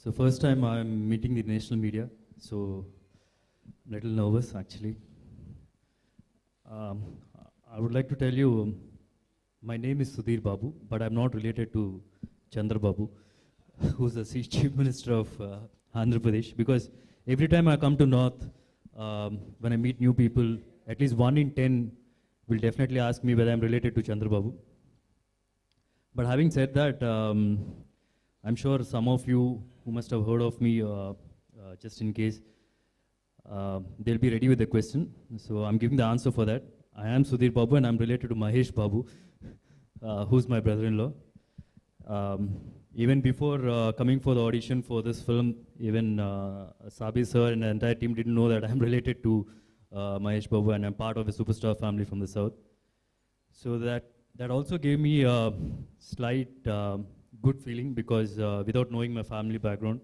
So first time I'm meeting the national media, so little nervous actually. Um, I would like to tell you, my name is Sudhir Babu, but I'm not related to Chandra Babu, who's the Chief Minister of Andhra Pradesh. Because every time I come to North, when I meet new people, at least 1 in 10 will definitely ask me whether I'm related to Chandra Babu. But having said that, I'm sure some of you who must have heard of me, just in case, they'll be ready with the question. So I'm giving the answer for that. I am Sudhir Babu and I'm related to Mahesh Babu, who's my brother-in-law. Even before coming for the audition for this film, even Sabi sir and the entire team didn't know that I'm related to Mahesh Babu and I'm part of a superstar family from the south. So that also gave me a slight good feeling because without knowing my family background,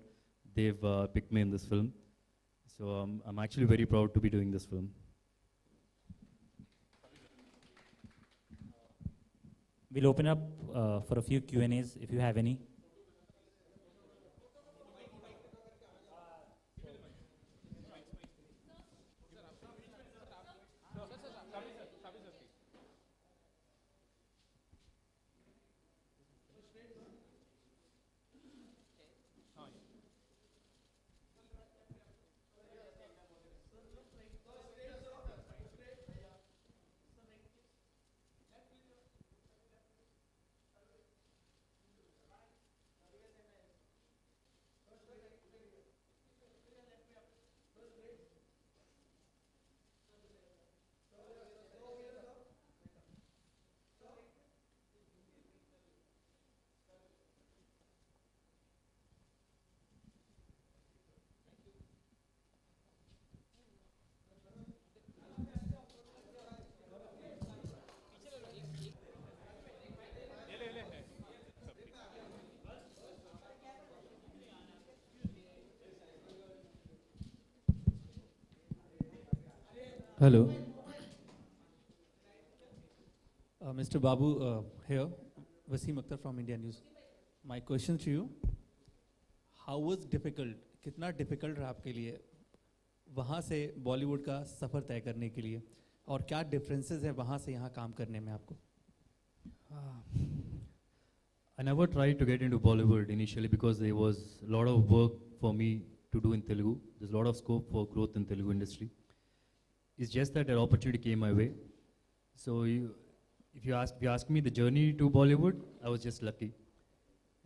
they've picked me in this film. So I'm actually very proud to be doing this film. We'll open up for a few Q&As if you have any. Hello. Mr. Babu here, Wasim Akhtar from India News. My question to you, how was difficult, कितना difficult रहा आपके लिए वहाँ से बॉलीवुड का सफ़र तय करने के लिए और क्या differences है वहाँ से यहाँ काम करने में आपको? I never tried to get into Bollywood initially because there was a lot of work for me to do in Telugu. There's a lot of scope for growth in Telugu industry. It's just that an opportunity came my way. So if you ask me the journey to Bollywood, I was just lucky.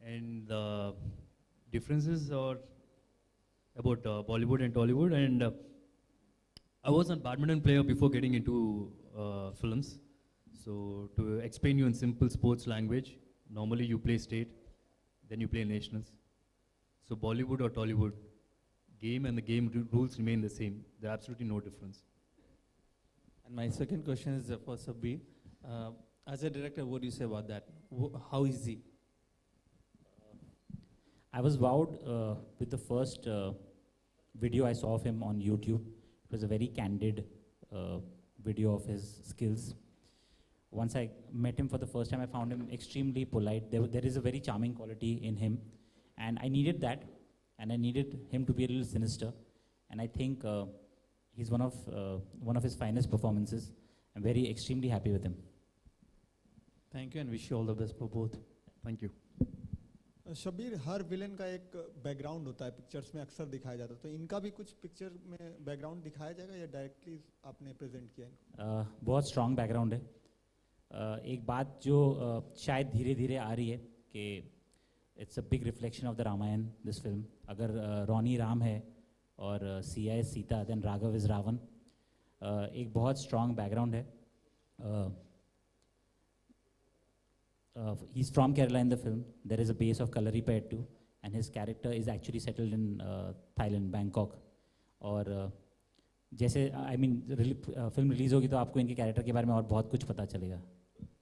And the differences are about Bollywood and Tollywood. And I was a badminton player before getting into films. So to explain you in simple sports language, normally you play state, then you play nationals. So Bollywood or Tollywood, game and the game rules remain the same. There's absolutely no difference. And my second question is for Sabbir. As a director, what do you say about that? How is he? I was wowed with the first video I saw of him on YouTube. It was a very candid video of his skills. Once I met him for the first time, I found him extremely polite. There is a very charming quality in him. And I needed that. And I needed him to be a little sinister. And I think he's one of his finest performances. I'm very extremely happy with him. Thank you and wish you all the best for both. Thank you. Shabir, हर villain का एक background होता है, pictures में अक्सर दिखाया जाता है, तो इनका भी कुछ पिक्चर में बैकग्राउंड दिखाया जाएगा या डायरेक्टली आपने प्रेजेंट किया इनको? बहुत स्ट्रॉन्ग बैकग्राउंड है. एक बात जो शायद धीरे धीरे आ रही है कि it's a big reflection of the Ramayan this film. अगर रोनी राम है और Siya is Sita, then Raghav is Ravan. एक बहुत स्ट्रॉन्ग बैकग्राउंड है. He's from Kerala in the film. There is a base of Kalaripayattu and his character is actually settled in Thailand, Bangkok. और जैसे film release होगी तो आपको इनके कैरेक्टर के बारे में और बहुत कुछ पता चलेगा.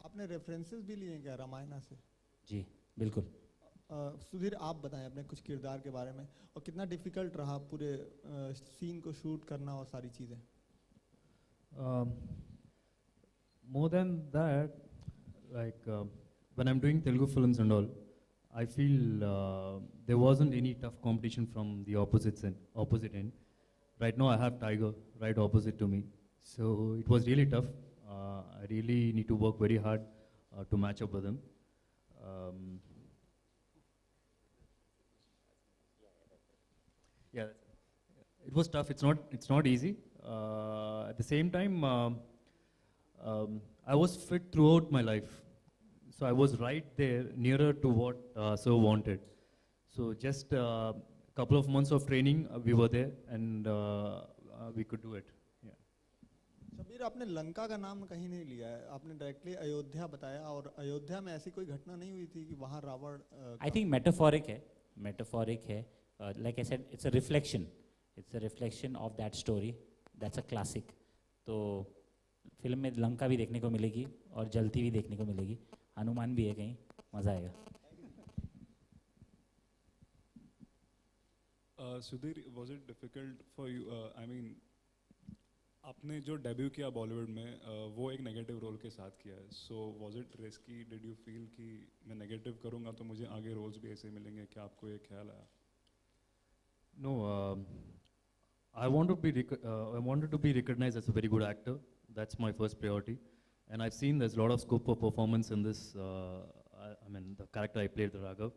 आपने रेफरेंसेस भी लिए हैं क्या रामायण से? जी बिल्कुल. सुधीर, आप बताएं अपने कुछ किरदार के बारे में और कितना डिफिकल्ट रहा पूरे सीन को शूट करना और सारी चीज़ें? More than that, like when I'm doing Telugu films and all, I feel there wasn't any tough competition from the opposite end. Right now, I have Tiger right opposite to me, so it was really tough. I really need to work very hard to match up with him. Um, yeah, it was tough. It's not easy. At the same time, I was fit throughout my life, so I was right there, nearer to what Sir wanted. So just a couple of months of training, we were there, and we could do it. Yeah. Shabir, आपने लंका का नाम कहीं नहीं लिया है, आपने directly Ayodhya बताया, और अयोध्या में ऐसी कोई घटना नहीं हुई थी कि वहाँ रावण I think metaphoric है. Like I said, it's a reflection. It's a reflection of that story. That's a classic. तो फिल्म में लंका भी देखने को मिलेगी और जलती भी देखने को मिलेगी. हनुमान भी है कहीं, मज़ा आएगा. Sudhir, was it difficult for you? I mean, आपने जो डेब्यू किया बॉलीवुड में वो एक नेगेटिव रोल के साथ किया है. So was it risky? Did you feel कि मैं नेगेटिव करूँगा तो मुझे आगे रोल्स भी ऐसे मिलेंगे? क्या आपको ये ख्याल आया? No, I wanted to be recognized as a very good actor. That's my first priority, and I've seen there's a lot of scope for performance in this. I mean, the character I played, the Raghav.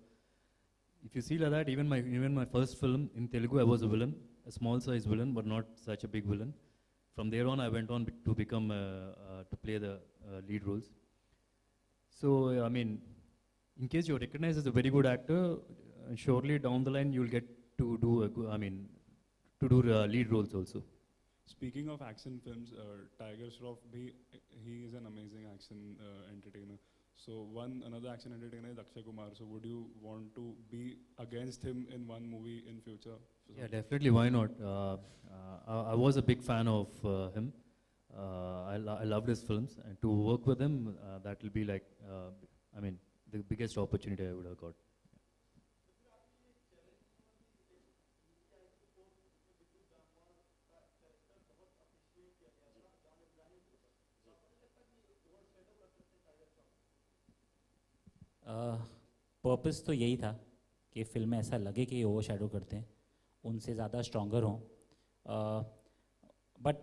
If you see like that, even my first film in Telugu, I was a villain, a small size villain, but not such a big villain. From there on, I went on to become to play the lead roles. So I mean, in case you're recognized as a very good actor, surely down the line you'll get to do lead roles also. Speaking of action films, Tiger Shroff bhi, he is an amazing action entertainer. So another action entertainer is Akshay Kumar. So would you want to be against him in one movie in future? Yeah, definitely. Why not? I was a big fan of him. I loved his films, and to work with him, that will be like, the biggest opportunity I would have got. Purpose तो यही था कि film में ऐसा लगे कि over shadow करते हैं, उनसे ज़्यादा स्ट्रॉन्गर हों. बट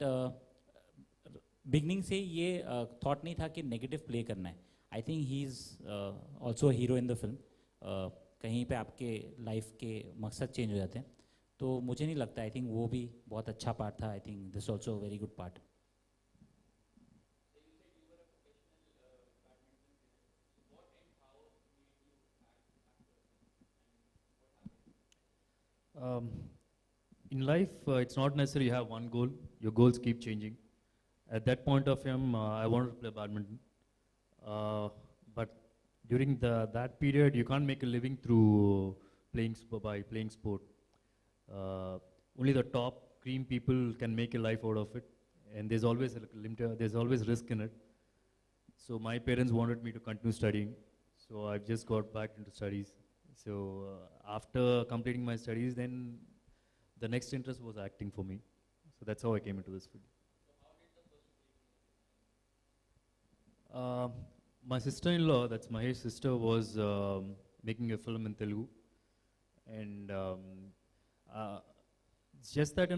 बिगनिंग से ये थॉट नहीं था कि नेगेटिव प्ले करना है. I think he is also hero in the film. कहीं पे आपके लाइफ के मकसद चेंज हो जाते हैं, तो मुझे नहीं लगता. आई थिंक वो भी बहुत अच्छा पार्ट था. I think this also very good part. In life, it's not necessary you have one goal. Your goals keep changing. At that point of time, I wanted to play badminton. But during that period, you can't make a living through by playing sport. Only the top cream people can make a life out of it, and there's always there's always risk in it. So my parents wanted me to continue studying, so I've just got back into studies. So after completing my studies, then the next interest was acting for me. So that's how I came into this field. My sister-in-law, that's Mahesh's sister, was making a film in Telugu, and it's just that I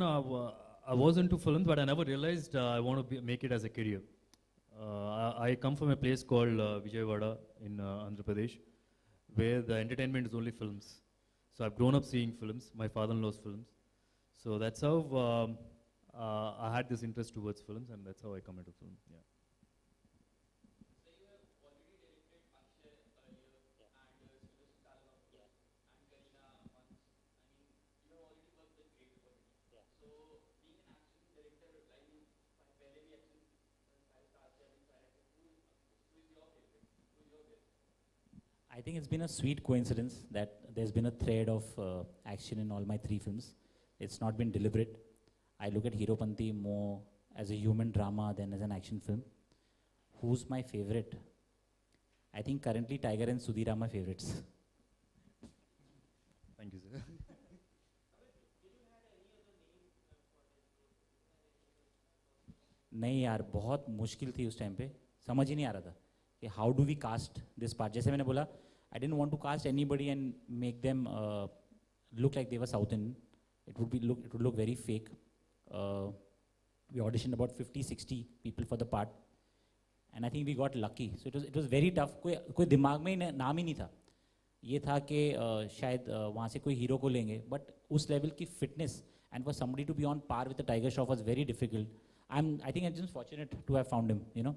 was into films, but I never realized I want to make it as a career. I come from a place called Vijayawada in Andhra Pradesh, where the entertainment is only films. So I've grown up seeing films, my father-in-law's films. So that's how I had this interest towards films, and that's how I come into film. Yeah. I think it's been a sweet coincidence that there's been a thread of action in all my three films. It's not been deliberate. I look at Hero Panti more as a human drama than as an action film. Who's my favorite? I think currently Tiger and Sudhir are my favorites. Thank you, sir. नहीं यार, बहुत मुश्किल थी उस time पे. समझ ही नहीं आ रहा था कि how do we cast this part. जैसे मैंने बोला, I didn't want to cast anybody and make them look like they were South Indian. It would look very fake. We auditioned about 50-60 people for the part, and I think we got lucky. So it was very tough. कोई दिमाग में ही नाम ही नहीं था. ये था कि शायद वहाँ से कोई हीरो को लेंगे, but उस लेवल की fitness and for somebody to be on par with the Tiger Shroff was very difficult. I think I'm just fortunate to have found him, you know.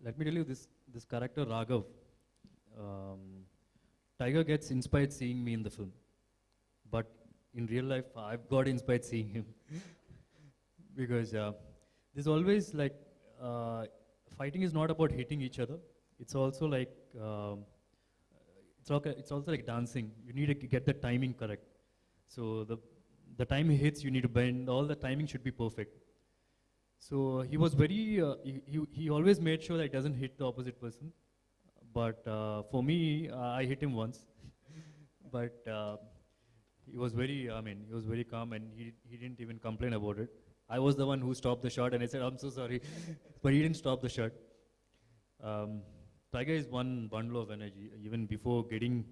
Let me tell you this character Raghav. Tiger gets inspired seeing me in the film, but in real life I've got inspired seeing him because there's always like fighting is not about hitting each other. It's also like it's also like dancing. You need to get the timing correct. So the time he hits, you need to bend. All the timing should be perfect. So he was very, he always made sure that he doesn't hit the opposite person. But for me, I hit him once. But he was very, he was very calm and he didn't even complain about it. I was the one who stopped the shot and I said, I'm so sorry. But he didn't stop the shot. Tiger is one bundle of energy. Even before getting,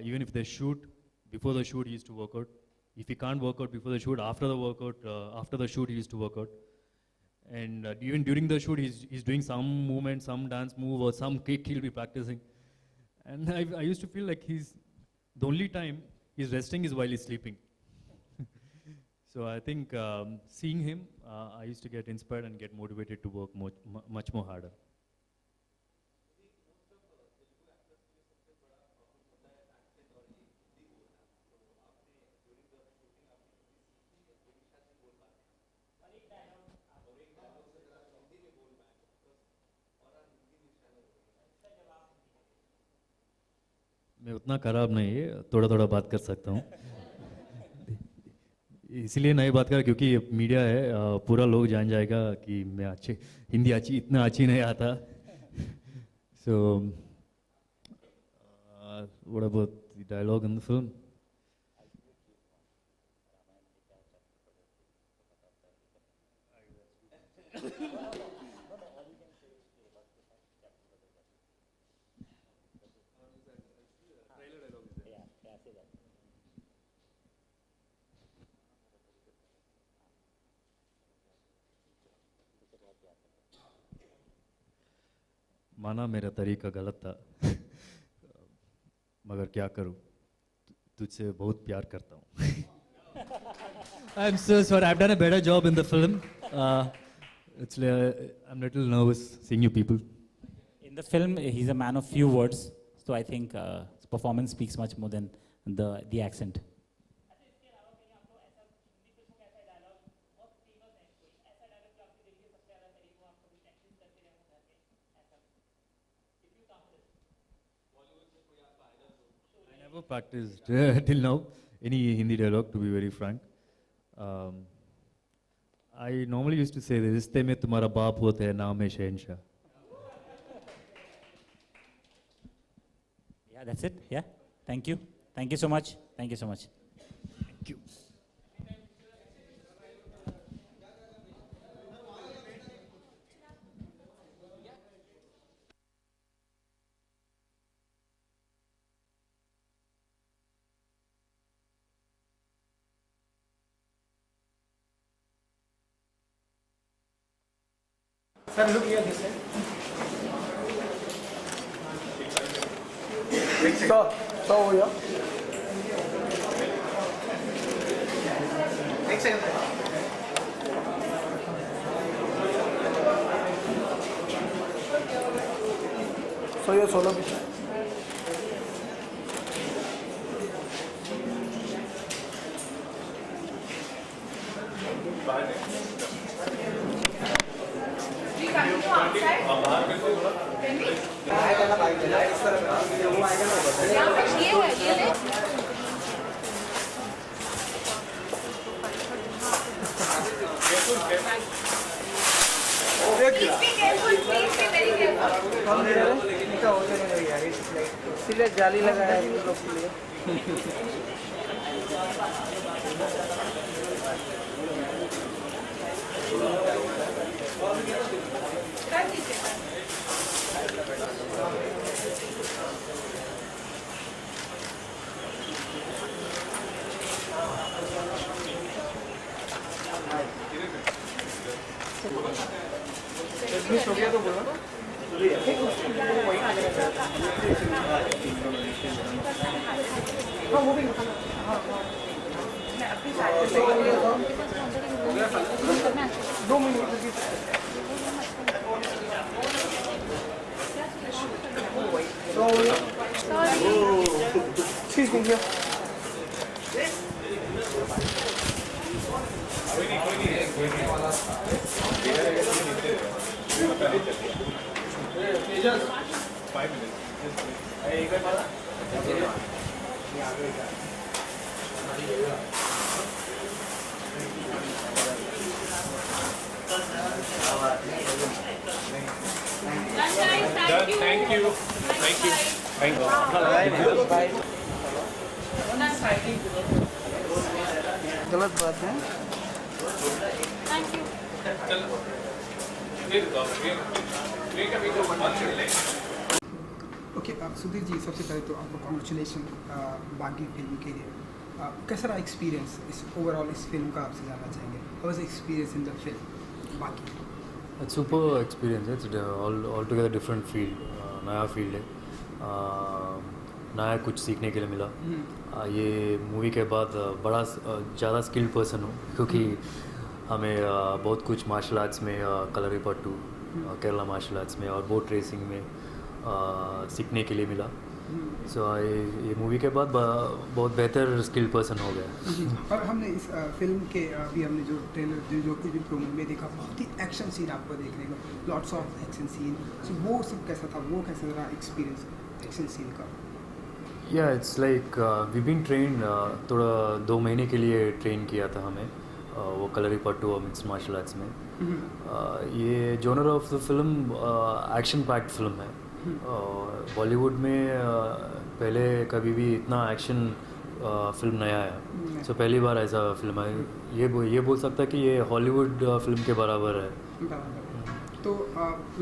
even if they shoot, before the shoot he used to work out. If he can't work out before the shoot, after the workout, after the shoot he used to work out. And even during the shoot, he's doing some movement, some dance move, or some kick he'll be practicing. And I used to feel like the only time he's resting is while he's sleeping. So I think seeing him, I used to get inspired and get motivated to work much more harder. मैं उतना खराब नहीं है, थोड़ा थोड़ा बात कर सकता हूँ. इसलिए नहीं बात कर क्योंकि मीडिया है, पूरा लोग जान जाएगा कि मैं हिंदी इतना अच्छी नहीं आता. So what about the dialogue in the film? माना मेरा तरीका गलत था मगर क्या करूं तुझसे बहुत प्यार करता हूं. I'm so sorry. I've done a better job in the film. I'm a little nervous seeing you people. In the film, he's a man of few words, so I think his performance speaks much more than the accent. I never practiced till now any Hindi dialogue, to be very frank. I normally used to say, रिश्ते में तुम्हारा बाप होता है, नाम है शहंशाह. Yeah, that's it. Yeah. Thank you. Thank you so much. Thank you so much. Thank you. Sir, look here this side. So over here. Next second. So your solo picture. Please be careful, please be very careful. इसीलिए जाली लगाया है लोग के लिए. कर दीजिए। Miss हो गया तो बोलो ना। हाँ वो भी हाँ मैं अपनी साइड से 2 मिनट की ठीक है Thank you. Thank you. गलत बात है Thank you. Okay Sudhir ji सबसे पहले तो आपको कॉन्ग्रेचुलेशन बागी फिल्म के लिए कैसा रहा एक्सपीरियंस इस ओवरऑल इस फिल्म का आपसे जानना चाहेंगे how was experience in the film बागी It's super experience. It's altogether different field. नया फील्ड है. नया कुछ सीखने के लिए मिला. ये मूवी के बाद बड़ा ज़्यादा स्किल्ड पर्सन हूँ क्योंकि हमें बहुत कुछ मार्शल आर्ट्स में कलरीपट्टू केरला मार्शल आर्ट्स में और बोट रेसिंग में सीखने के लिए मिला. सो ये मूवी के बाद बहुत बेहतर स्किल्ड पर्सन हो गया. और हमने इस फिल्म के अभी हमने जो ट्रेलर जो कुछ भी प्रोमो में देखा बहुत ही एक्शन सीन आपको देखने को लॉट्स ऑफ एक्शन सीन सो वो सब कैसा था वो कैसा रहा एक्सपीरियंस एक्शन सीन का या it's like we been train थोड़ा 2 महीने के लिए ट्रेन किया था हमें वो कलरीपट्टू और मिक्स मार्शल आर्ट्स में. ये genre of the film action packed film है. बॉलीवुड में पहले कभी भी इतना एक्शन फिल्म नहीं आया. सो पहली बार ऐसा फिल्म आई. ये बोल सकता है कि ये हॉलीवुड फिल्म के बराबर है. तो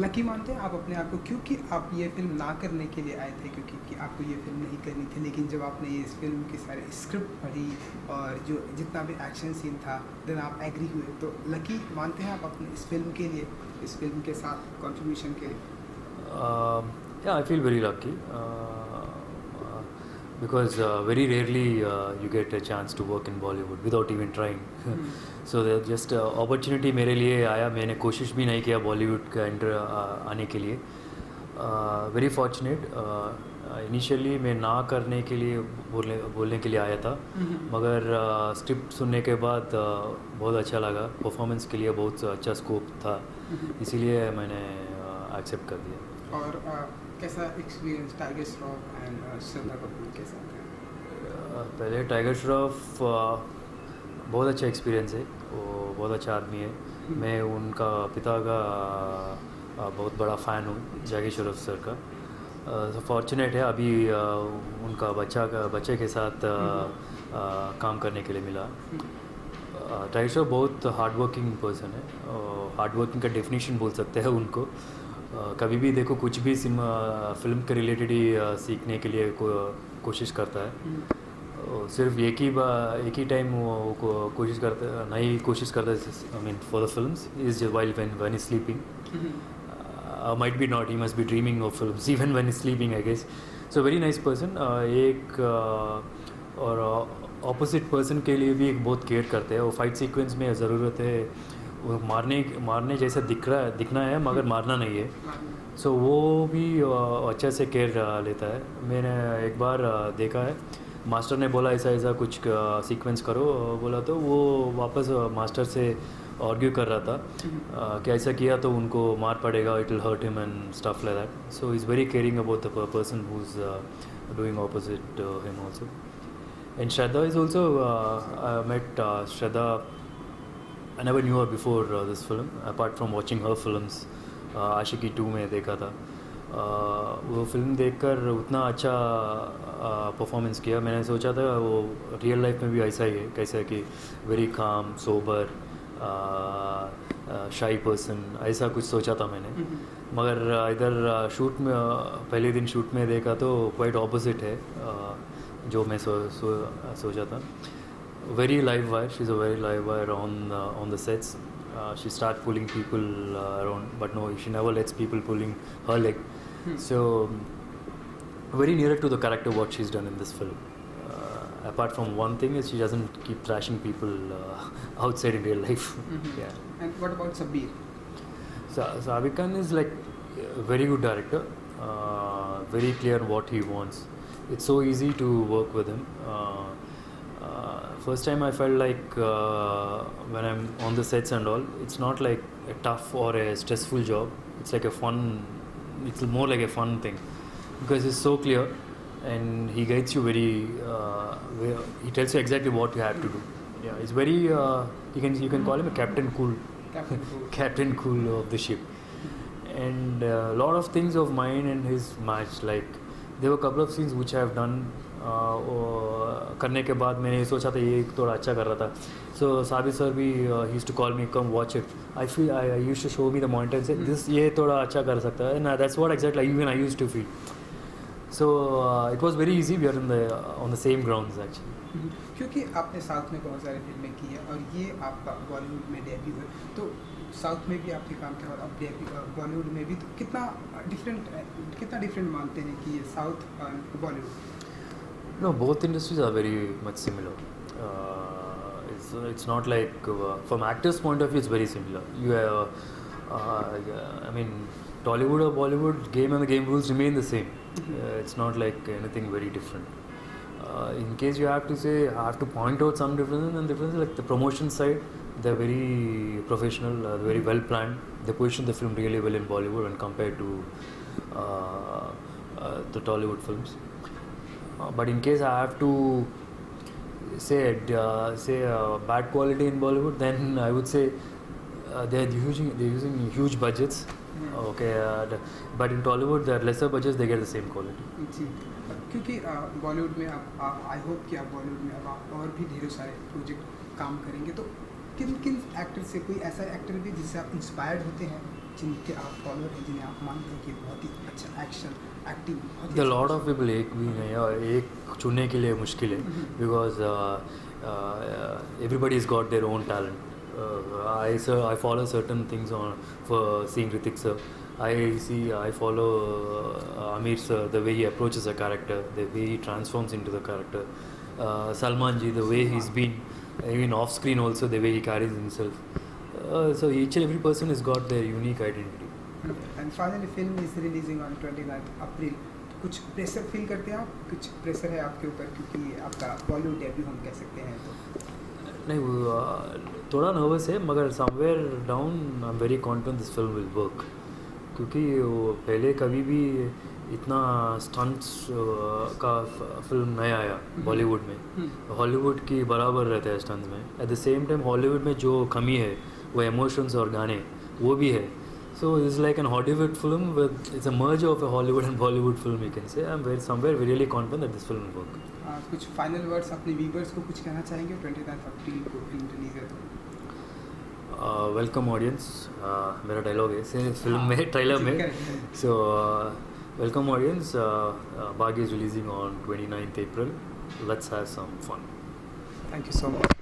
लकी मानते हैं आप अपने आप को क्योंकि आप ये फिल्म ना करने के लिए आए थे क्योंकि कि आपको ये फिल्म नहीं करनी थी लेकिन जब आपने ये इस फिल्म की सारी स्क्रिप्ट पढ़ी और जो जितना भी एक्शन सीन था देन आप एग्री हुए तो लकी मानते हैं आप अपने इस फिल्म के लिए इस फिल्म के साथ कंट्रीब्यूशन के लिए. Yeah, I feel very lucky because very rarely you get a chance to work in Bollywood without even trying. So just opportunity मेरे लिए आया. मैंने कोशिश भी नहीं किया बॉलीवुड का एंटर आने के लिए. Very fortunate. इनिशियली मैं ना करने के लिए बोलने के लिए आया था मगर स्क्रिप्ट सुनने के बाद बहुत अच्छा लगा. परफॉर्मेंस के लिए बहुत अच्छा स्कोप था इसीलिए मैंने एक्सेप्ट कर दिया. और कैसा experience tiger Shroff and Shraddha Kapoor के साथ है? पहले टाइगर श्रॉफ बहुत अच्छा एक्सपीरियंस है. वो बहुत अच्छा आदमी है. मैं उनका पिता का बहुत बड़ा फ़ैन हूँ जैकी श्रॉफ सर का. फॉर्चुनेट है अभी उनका बच्चे के साथ काम करने के लिए मिला. टाइगर श्रॉफ बहुत हार्ड वर्किंग पर्सन है. हार्ड वर्किंग का डेफिनेशन बोल सकते हैं उनको. कभी भी देखो कुछ भी फिल्म के रिलेटेड ही सीखने के लिए कोशिश करता है. सिर्फ एक ही टाइम वो कोशिश करता है. I mean for the films is while when is sleeping. might be not, he must be dreaming of films even when he's sleeping, I guess. So very nice person. एक और ऑपोजिट पर्सन के लिए भी एक बहुत care करते हैं. वो फाइट सीक्वेंस में ज़रूरत है वो मारने जैसा दिखना है मगर मारना नहीं है. सो वो भी अच्छे से केयर लेता है. मैंने एक बार देखा है मास्टर ने बोला ऐसा कुछ सीक्वेंस करो बोला तो वो वापस मास्टर से आर्ग्यू कर रहा था कि ऐसा किया तो उनको मार पड़ेगा, it will hurt him and stuff like that. So is very caring about the person who is doing opposite him also. And Shraddha is also met Shraddha. I never knew her before this film apart from watching her films. आशिकी 2 में देखा था. वो film देखकर उतना अच्छा performance किया. मैंने सोचा था वो रियल लाइफ में भी ऐसा ही है, कैसा कि वेरी काम, सोबर, शाई पर्सन, ऐसा कुछ सोचा था मैंने. मगर इधर शूट में पहले दिन शूट में देखा तो क्वाइट ऑपोजिट है जो मैं सोचा था. Very live wire. She's a very live wire on the sets. She starts pulling people around, but no, she never lets people pulling her leg. So very nearer to the character what she's done in this film. Apart from one thing is she doesn't keep trashing people outside in real life. Yeah. And what about Sabir? Sabir Khan is like a very good director. Very clear what he wants. It's so easy to work with him. First time I felt like when I'm on the sets and all, it's not like a tough or a stressful job. It's like a fun, it's more like a fun thing because it's so clear and he guides you very, he tells you exactly what you have to do. Yeah, it's very, you can call him a Captain Cool. Captain Cool. Captain Cool of the ship. And a lot of things of mine and his match, like there were a couple of scenes which I have done करने के बाद मैंने सोचा था ये थोड़ा अच्छा कर रहा था. So Sabir sir भी he used to call me, come watch it. I used to show me the monitor and say this ये थोड़ा अच्छा कर सकता है. And that's what exactly even I used to feel. So it was very easy. We are on the same grounds actually. क्योंकि आपने south में बहुत सारी फिल्में की हैं और ये आपका बॉलीवुड में डेब्यू है, तो साउथ में भी आपने काम किया और अब डेब्यू बॉलीवुड में भी, तो कितना डिफरेंट मानते हैं कि ये साउथ और Bollywood? No, both industries are very much similar. It's not like from actors' point of view, it's very similar. I mean, Tollywood or Bollywood, game and the game rules remain the same. It's not like anything very different. In case you have to say, I have to point out some differences, and differences like the promotion side, they're very professional, very well planned. They position the film really well in Bollywood when compared to the Tollywood films. But in case I have to say bad quality in Bollywood, then I would say they're using huge budgets. Okay, but in Tollywood, there are lesser budgets, they get the same quality. जी, क्योंकि बॉलीवुड में आप I hope कि आप बॉलीवुड में अब आप और भी ढेरों सारे प्रोजेक्ट काम करेंगे, तो किन एक्टर से, कोई ऐसा एक्टर भी जिससे आप इंस्पायर्ड होते हैं, जिनके आप फॉलोअर हैं, जिन्हें आप मानते हैं कि बहुत ही अच्छा action acting? The lot of people एक भी नहीं है, एक चुनने के लिए मुश्किल है, because everybody's got their own talent. I follow certain things for seeing Hrithik sir. I follow Amir sir, the way he approaches a character, the way he transforms into the character. Salman ji, the way he's been, even off screen also, the way he carries himself. So each and every person has got their unique identity. And finally, film is releasing on 29th April. कुछ pressure feel करते हैं आप? कुछ pressure है आपके ऊपर क्योंकि आपका बॉलीवुड डेब्यू हम कह सकते हैं? तो नहीं, थोड़ा नर्वस है, मगर somewhere down I am very confident this film will work, क्योंकि वो पहले कभी भी इतना स्टंट्स का फिल्म नहीं आया बॉलीवुड में. हॉलीवुड की बराबर रहता है स्टंट्स में. At the same time Hollywood में जो कमी है वो इमोशंस और गाने, वो भी है. So it's like an Hollywood film it's a merger of a Hollywood and Bollywood film, you can say. I'm somewhere really confident that this film will work. कुछ फाइनल वर्ड्स अपने व्यूअर्स को कुछ कहना चाहेंगे? 29 अप्रैल को फिल्म रिलीज है. Welcome audience, मेरा dialogue है फिल्म में, ट्रेलर में. सो वेलकम ऑडियंस, बागी is releasing on 29th April. Let's have some fun. Thank you so much.